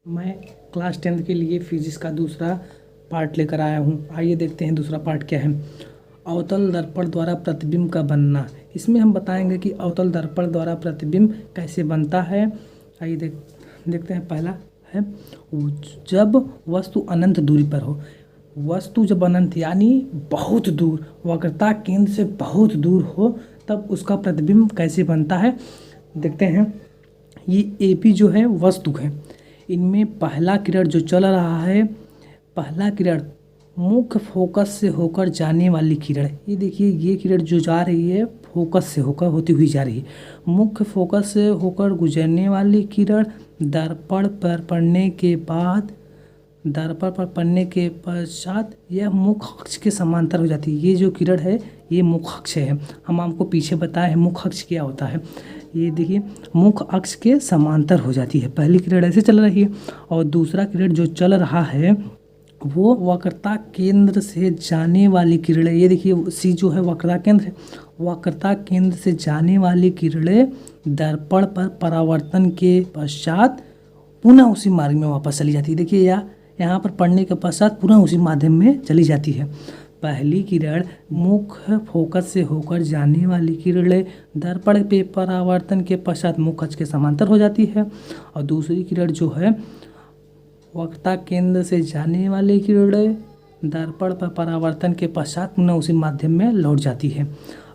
मैं class 10th के लिए फिजिक्स का दूसरा पार्ट लेकर आया हूँ। आइए देखते हैं दूसरा पार्ट क्या है। अवतल दर्पण द्वारा प्रतिबिंब का बनना। इसमें हम बताएंगे कि अवतल दर्पण द्वारा प्रतिबिंब कैसे बनता है। आइए देखते हैं। पहला है जब वस्तु अनंत दूरी पर हो। वस्तु जब अनंत यानी बहुत दूर, वक्रता केंद्र से बहुत दूर हो, तब उसका प्रतिबिंब कैसे बनता है देखते हैं। ये AP जो है वस्तु है, इनमें पहला किरण जो चल रहा है, पहला किरण मुख्य फोकस से होकर जाने वाली किरण। ये देखिए, ये किरण जो जा रही है फोकस से होकर होती हुई जा रही है। मुख्य फोकस से होकर गुजरने वाली किरण दर्पण पर पड़ने के बाद, दर्पण पर पड़ने के पश्चात यह मुख्य अक्ष के समांतर हो जाती है। ये जो किरण है ये मुख्य अक्ष है। हम आपको पीछे बताए हैं मुख्य अक्ष क्या होता है। ये देखिए, मुख्य अक्ष के समांतर हो जाती है। पहली किरण ऐसे चल रही है और दूसरा किरण जो चल रहा है वो वक्रता केंद्र से जाने वाली किरणें। ये देखिए, C जो है वक्रता केंद्र है। वक्रता केंद्र से जाने वाली किरणें दर्पण पर परावर्तन के पश्चात पुनः उसी मार्ग में वापस चली जाती है। देखिए, यहाँ पर पढ़ने के पश्चात पुनः उसी माध्यम में चली जाती है। पहली किरण मुख्य फोकस से होकर जाने वाली किरणें दर्पण पे परावर्तन के पश्चात मुख्य अक्ष के समांतर हो जाती है, और दूसरी किरण जो है वक्रता केंद्र से जाने वाली किरणें दर्पण पर परावर्तन के पश्चात पुनः उसी माध्यम में लौट जाती है।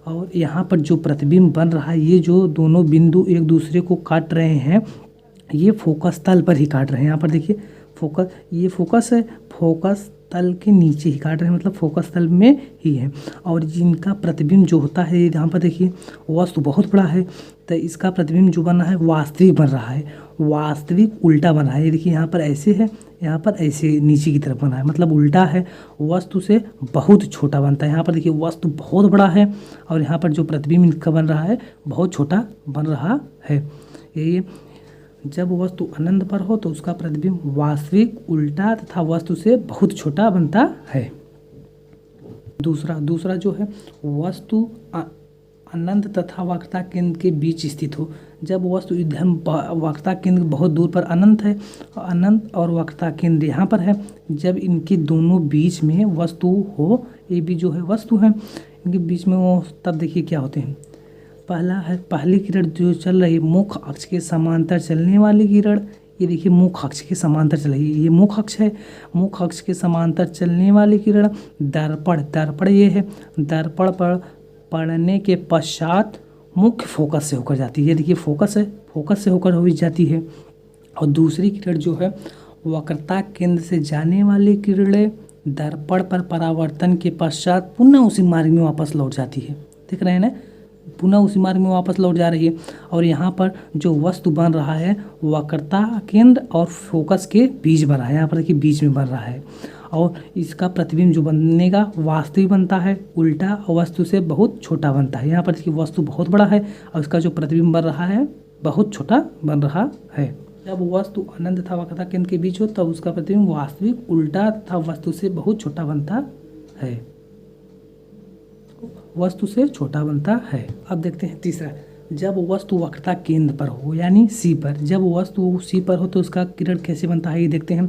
और यहाँ पर जो प्रतिबिंब बन रहा है, ये जो दोनों बिंदु एक दूसरे को काट रहे हैं, ये फोकस तल पर ही काट रहे हैं। यहाँ पर देखिए फोकस, ये फोकस है, फोकस तल के नीचे ही काट रहे हैं, मतलब फोकस तल में ही है। और जिनका प्रतिबिंब जो होता है, यहाँ पर देखिए वस्तु बहुत बड़ा है, तो इसका प्रतिबिंब जो बन रहा है वास्तविक बन रहा है, वास्तविक उल्टा बन रहा है। ये देखिए, यहाँ पर ऐसे है, यहाँ पर ऐसे नीचे की तरफ बना है, मतलब उल्टा है, वस्तु से बहुत छोटा बनता है। यहाँ पर देखिए वस्तु बहुत बड़ा है और यहाँ पर जो प्रतिबिंब इनका बन रहा है बहुत छोटा बन रहा है। ये जब वस्तु अनंत पर हो तो उसका प्रतिबिंब वास्तविक उल्टा तथा वस्तु से बहुत छोटा बनता है। दूसरा जो है वस्तु अनंत तथा वक्रता केंद्र के बीच स्थित हो। जब वस्तु वक्रता केंद्र बहुत दूर पर अनंत है, अनंत और वक्रता केंद्र यहाँ पर है, जब इनके दोनों बीच में वस्तु हो, AB जो है वस्तु है, इनके बीच में वो, तब देखिए क्या होते हैं। पहली किरण जो चल रही है मुख्य अक्ष के समांतर चलने वाली किरण। ये देखिए मुख्य अक्ष के समांतर चल रही है, ये मुख्य अक्ष है, मुख्य अक्ष के समांतर चलने वाली किरण दर्पण ये है, दर्पण पर पड़ने के पश्चात मुख्य फोकस से होकर जाती है। ये देखिए फोकस है, फोकस से होकर हो जाती है। और दूसरी किरण जो है वक्रता केंद्र से जाने वाली किरणें दर्पण पर परावर्तन के पश्चात पुनः उसी मार्ग में वापस लौट जाती है। देख रहे हैं ना, पुनः उसी मार्ग में वापस लौट जा रही है। और यहाँ पर जो वस्तु बन रहा है वक्रता केंद्र और फोकस के बीच बन रहा है, यहाँ पर देखिए बीच में बन रहा है। और इसका प्रतिबिंब जो बनेगा वास्तविक बनता है, उल्टा वस्तु से बहुत छोटा बनता है। यहाँ पर देखिए वस्तु बहुत बड़ा है और इसका जो प्रतिबिंब बन रहा है बहुत छोटा बन रहा है। जब वस्तु अनंत तथा वक्रता केंद्र के बीच हो तब उसका प्रतिबिंब वास्तविक उल्टा तथा वस्तु से बहुत छोटा बनता है, वस्तु से छोटा बनता है। अब देखते हैं तीसरा, जब वस्तु वक्रता केंद्र पर हो यानी C पर। जब वस्तु C पर हो तो उसका किरण कैसे बनता है ये देखते हैं।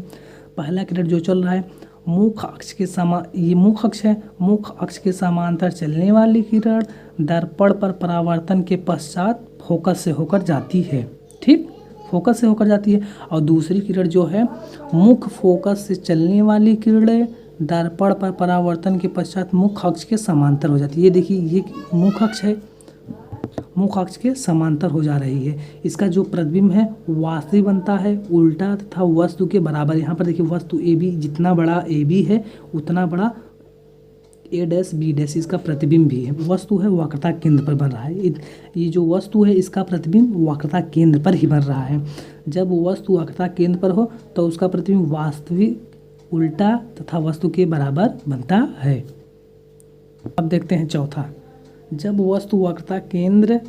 पहला किरण जो चल रहा है मुख्य अक्ष के ये मुख्य अक्ष है, मुख्य अक्ष के समांतर चलने वाली किरण दर्पण पर परावर्तन के पश्चात फोकस से होकर जाती है। ठीक, फोकस से होकर जाती है। और दूसरी किरण जो है मुख्य फोकस से चलने वाली किरणें दर्पण पर परावर्तन के पश्चात मुख्य अक्ष के समांतर हो जाती है। ये देखिए, ये मुख्य अक्ष है, मुख्य अक्ष के समांतर हो जा रही है। इसका जो प्रतिबिंब है वास्तविक बनता है, उल्टा तथा वस्तु के बराबर। यहाँ पर देखिए वस्तु AB, जितना बड़ा AB है उतना बड़ा A', इसका प्रतिबिंब भी है। वस्तु है वक्रता केंद्र पर बन रहा है, ये जो वस्तु है इसका प्रतिबिंब वक्रता केंद्र पर ही बन रहा है। जब वस्तु वक्रता केंद्र पर हो तो उसका प्रतिबिंब वास्तविक उल्टा तथा वस्तु के बराबर बनता है। अब देखते हैं चौथा, जब वस्तु वक्रता केंद्र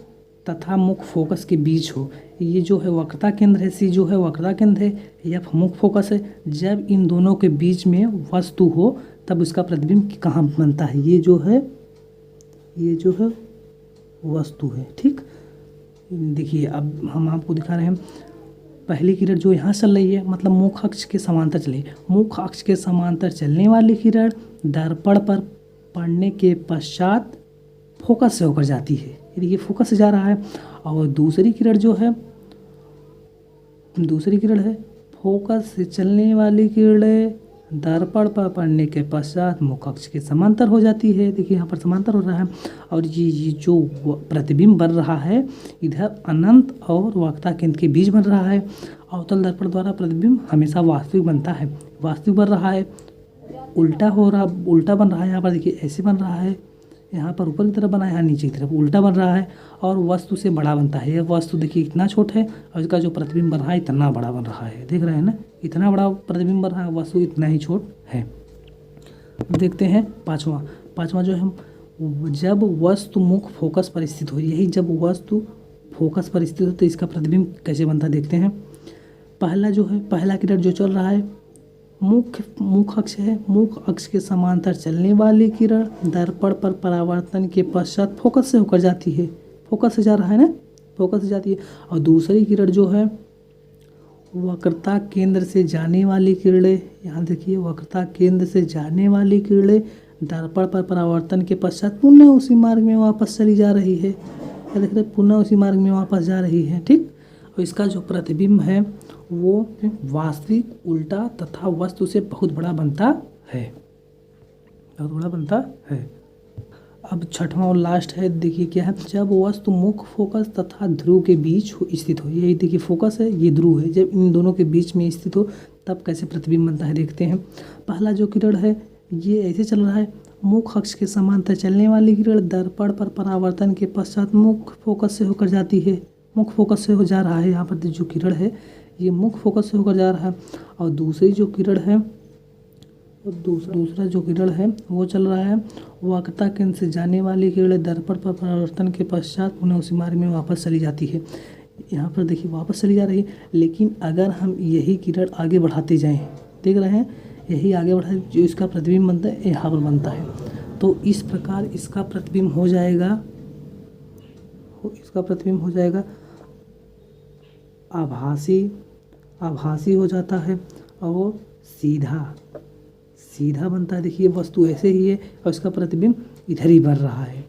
तथा मुख्य फोकस के बीच हो। ये जो है वक्रता केंद्र है, C जो है वक्रता केंद्र है, F मुख्य फोकस है। जब इन दोनों के बीच में वस्तु हो तब उसका प्रतिबिंब कहाँ बनता है, ये जो है वस्तु है। ठीक, देखिए अब हम आपको दिखा रहे हैं पहली किरण जो यहाँ चल रही है मतलब मुख अक्ष के समांतर चली, मुख अक्ष के समांतर चलने वाली किरण दर्पण पर पड़ने के पश्चात फोकस से होकर जाती है, ये फोकस से जा रहा है। और दूसरी किरण है फोकस से चलने वाली किरण दर्पण पर पड़ने के पश्चात मुख अक्ष के समांतर हो जाती है। देखिए यहाँ पर समांतर हो रहा है। और ये जो प्रतिबिंब बन रहा है इधर अनंत और वक्रता केंद्र के बीच बन रहा है। अवतल दर्पण द्वारा प्रतिबिंब हमेशा वास्तविक बनता है, वास्तविक बन रहा है, उल्टा बन रहा है। यहाँ पर देखिए ऐसे बन रहा है, यहाँ पर ऊपर की तरफ बना है, यहाँ नीचे की तरफ उल्टा बन रहा है और वस्तु से बड़ा बनता है। यह वस्तु देखिए इतना छोटा है और इसका जो प्रतिबिंब बन रहा है इतना बड़ा बन रहा है, देख रहे हैं ना, इतना बड़ा प्रतिबिंब बन रहा है, वस्तु इतना ही छोट है। देखते हैं पाँचवा जो है, जब वस्तु मुख फोकस पर स्थित हो, यही जब वस्तु फोकस पर स्थित हो तो इसका प्रतिबिंब कैसे बनता है देखते हैं। पहला किरण जो चल रहा है मुख अक्ष है, मुख अक्ष के समांतर चलने वाली किरण दर्पण पर परावर्तन के पश्चात फोकस से होकर जाती है, फोकस से जा रहा है ना, फोकस से जाती है। और दूसरी किरण जो है वक्रता केंद्र से जाने वाली किरणें, यहाँ देखिए वक्रता केंद्र से जाने वाली किरणें दर्पण पर परावर्तन के पश्चात पुनः उसी मार्ग में वापस चली जा रही है, देख रहे पुनः उसी मार्ग में वापस जा रही है, ठीक। और इसका जो प्रतिबिंब है वो वास्तविक, उल्टा तथा वस्तु से बहुत बड़ा बनता है, बहुत बड़ा बनता है। अब छठवां और लास्ट है, देखिए क्या है, जब वस्तु मुख फोकस तथा ध्रुव के बीच स्थित हो, यही देखिए फोकस है, ये ध्रुव है, जब इन दोनों के बीच में स्थित हो तब कैसे प्रतिबिंब बनता है देखते हैं। पहला जो किरण है ये ऐसे चल रहा है, मुख अक्ष के समांतर चलने वाली किरण दर्पण पर परावर्तन के पश्चात मुख फोकस से होकर जाती है, मुख फोकस से हो जा रहा है। यहाँ पर जो किरण है ये मुख फोकस से होकर जा रहा है। और दूसरा जो किरण है वो चल रहा है वक्रता केंद्र से जाने वाली किरण दर्पण पर परावर्तन के पश्चात पुनः उसी मार्ग में वापस चली जाती है। यहाँ पर देखिए वापस चली जा रही है, लेकिन अगर हम यही किरण आगे बढ़ाते जाएं, देख रहे हैं यही आगे बढ़ाते जो इसका प्रतिबिंब बनता है यहाँ पर बनता है, तो इस प्रकार इसका प्रतिबिंब हो जाएगा, आभासी हो जाता है और सीधा बनता है। देखिए वस्तु ऐसे ही है और इसका प्रतिबिंब इधर ही बन रहा है,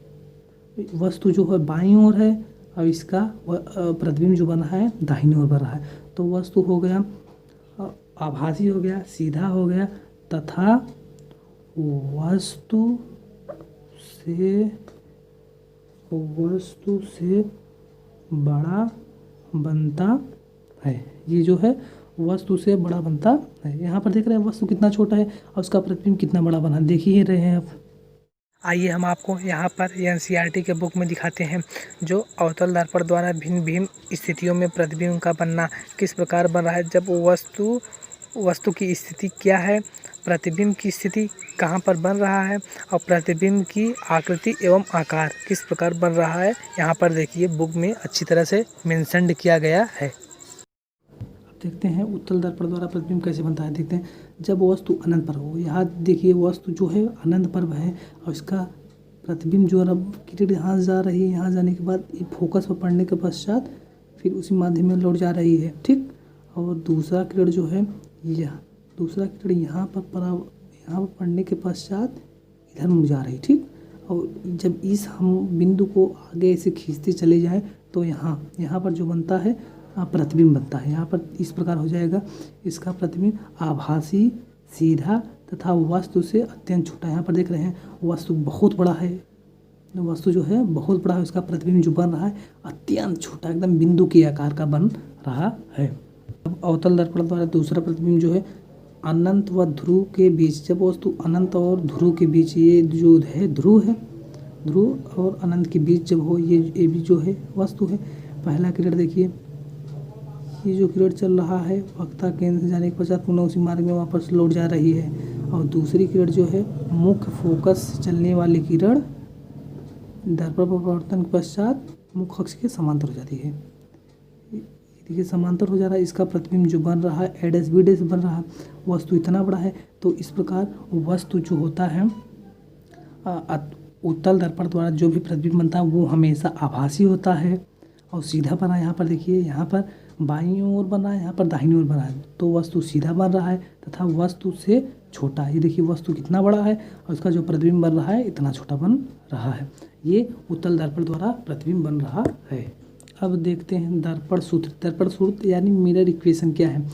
वस्तु जो है बाईं ओर है और इसका प्रतिबिंब जो बना है दाहिनी ओर बन रहा है। तो वस्तु हो गया आभासी, हो गया सीधा, हो गया तथा वस्तु से बड़ा बनता है। ये जो है वस्तु से बड़ा बनता है। यहाँ पर देख रहे हैं वस्तु कितना छोटा है और उसका प्रतिबिंब कितना बड़ा बना, देख ही रहे हैं आप। आइए हम आपको यहाँ पर एनसीईआरटी के बुक में दिखाते हैं जो अवतल दर्पण द्वारा भिन्न भिन्न स्थितियों में प्रतिबिंब का बनना किस प्रकार बन रहा है। जब वस्तु की स्थिति क्या है, प्रतिबिंब की स्थिति कहाँ पर बन रहा है और प्रतिबिंब की आकृति एवं आकार किस प्रकार बन रहा है, यहाँ पर देखिए बुक में अच्छी तरह से मेंशन किया गया है। देखते हैं उत्तल दर्पण द्वारा प्रतिबिंब कैसे बनता है। देखते हैं जब वस्तु अनंत पर हो, यहाँ देखिए वस्तु जो है अनंत पर है और इसका प्रतिबिंब जो है किरण यहाँ जा रही है, यहाँ जाने के बाद फोकस पर पड़ने के पश्चात फिर उसी माध्यम में लौट जा रही है, ठीक। और दूसरा किरण जो है यहाँ पर पड़ने के पश्चात इधर मुड़ जा रही, ठीक। और जब इस हम बिंदु को आगे ऐसे खींचते चले जाएं तो यहाँ पर जो बनता है प्रतिबिंब बनता है। यहाँ पर इस प्रकार हो जाएगा, इसका प्रतिबिंब आभासी, सीधा तथा वस्तु से अत्यंत छोटा। यहाँ पर देख रहे हैं वस्तु बहुत बड़ा है, वस्तु जो है बहुत बड़ा है, उसका प्रतिबिंब जो बन रहा है अत्यंत छोटा, एकदम बिंदु के आकार का बन रहा है। अब अवतल दर्पण द्वारा दूसरा प्रतिबिंब जो है अनंत व ध्रुव के बीच, जब वस्तु अनंत और ध्रुव के बीच, ये जो है ध्रुव और अनंत के बीच जब हो, ये भी जो है वस्तु है। पहला किरण देखिए, ये जो किरण चल रहा है वक्रता केंद्र से जाने के पश्चात पुनः उसी मार्ग में वापस लौट जा रही है। और दूसरी किरण जो है मुख्य फोकस से चलने वाली किरण दर्पण पर परावर्तन के पश्चात मुख्य अक्ष के समांतर हो जाती है। देखिए समांतर हो जा रहा है, इसका प्रतिबिंब जो बन रहा है ए डैश बी डैश बन रहा है। वस्तु इतना बड़ा है तो इस प्रकार वस्तु जो होता है उत्तल दर्पण द्वारा जो भी प्रतिबिंब बनता है वो हमेशा आभासी होता है और सीधा बना। यहाँ पर देखिए, यहाँ पर बाईं ओर बन रहा है, यहाँ पर दाहिनी ओर बन रहा है, तो वस्तु सीधा बन रहा है तथा वस्तु से छोटा है। ये देखिए वस्तु कितना बड़ा है और उसका जो प्रतिबिंब बन रहा है इतना छोटा बन रहा है। ये उत्तल दर्पण द्वारा प्रतिबिंब बन रहा है। अब देखते हैं दर्पण सूत्र। दर्पण सूत्र यानी मिरर इक्वेशन क्या है।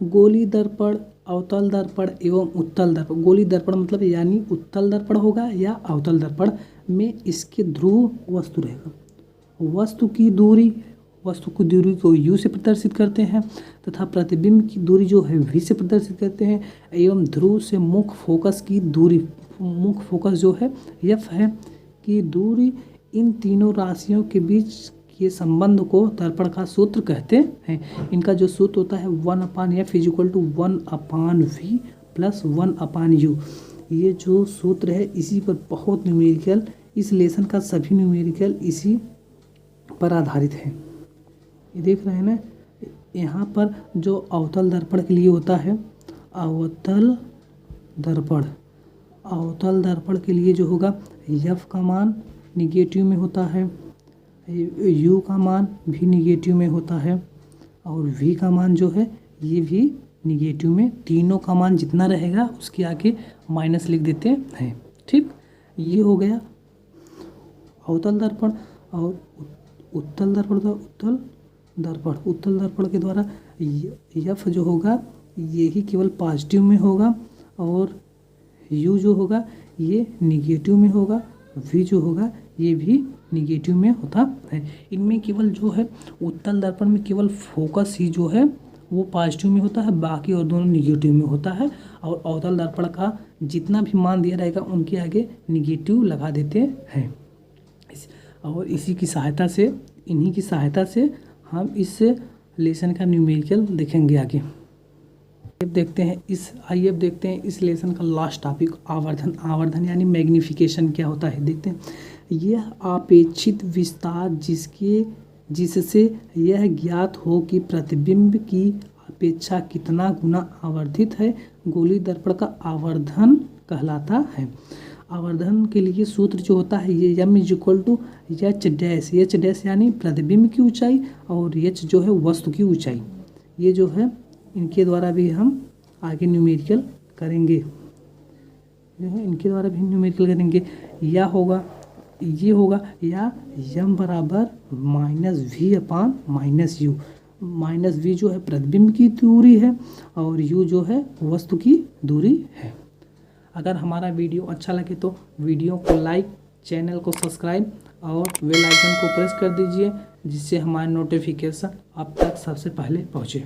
गोली दर्पण, अवतल दर्पण एवं उत्तल दर्पण। गोली दर्पण मतलब यानी उत्तल दर्पण होगा या अवतल दर्पण में इसके ध्रुव वस्तु रहेगा। वस्तु की दूरी को u से प्रदर्शित करते हैं तथा प्रतिबिंब की दूरी जो है v से प्रदर्शित करते हैं एवं ध्रुव से मुख्य फोकस की दूरी, मुख्य फोकस जो है f है की दूरी, इन तीनों राशियों के बीच के संबंध को दर्पण का सूत्र कहते हैं। इनका जो सूत्र होता है 1/f = 1/v + 1/u। ये जो सूत्र है इसी पर बहुत न्यूमेरिकल, इस लेसन का सभी न्यूमेरिकल इसी पर आधारित है। ये देख रहे हैं ना, यहाँ पर जो अवतल दर्पण के लिए होता है, अवतल दर्पण के लिए जो होगा f का मान निगेटिव में होता है, u का मान भी निगेटिव में होता है और v का मान जो है ये भी निगेटिव में। तीनों का मान जितना रहेगा उसके आगे माइनस लिख देते हैं। ठीक, ये हो गया अवतल दर्पण। और उत्तल दर्पण के द्वारा f जो होगा ये ही केवल पॉजिटिव में होगा और u जो होगा ये निगेटिव में होगा, v जो होगा ये भी निगेटिव में होता है। इनमें केवल जो है उत्तल दर्पण में केवल फोकस ही जो है वो पॉजिटिव में होता है, बाकी और दोनों निगेटिव में होता है। और अवतल दर्पण का जितना भी मान दिया रहेगा उनके आगे निगेटिव लगा देते हैं। और इन्हीं की सहायता से हम इस लेसन का न्यूमेरिकल देखेंगे आगे। अब देखते हैं इस लेसन का लास्ट टॉपिक आवर्धन यानी मैग्निफिकेशन क्या होता है। देखते हैं, यह अपेक्षित विस्तार जिससे यह ज्ञात हो कि प्रतिबिंब की अपेक्षा कितना गुना आवर्धित है, गोली दर्पण का आवर्धन कहलाता है। आवर्धन के लिए सूत्र जो होता है ये m = h' यानी प्रतिबिंब की ऊंचाई और h जो है वस्तु की ऊंचाई। ये जो है इनके द्वारा भी हम आगे न्यूमेरिकल करेंगे, या होगा ये होगा या m = -v/-u। -v जो है प्रतिबिंब की दूरी है और u जो है वस्तु की दूरी है। अगर हमारा वीडियो अच्छा लगे तो वीडियो को लाइक, चैनल को सब्सक्राइब और बेल आइकन को प्रेस कर दीजिए, जिससे हमारे नोटिफिकेशन आप तक सबसे पहले पहुँचे।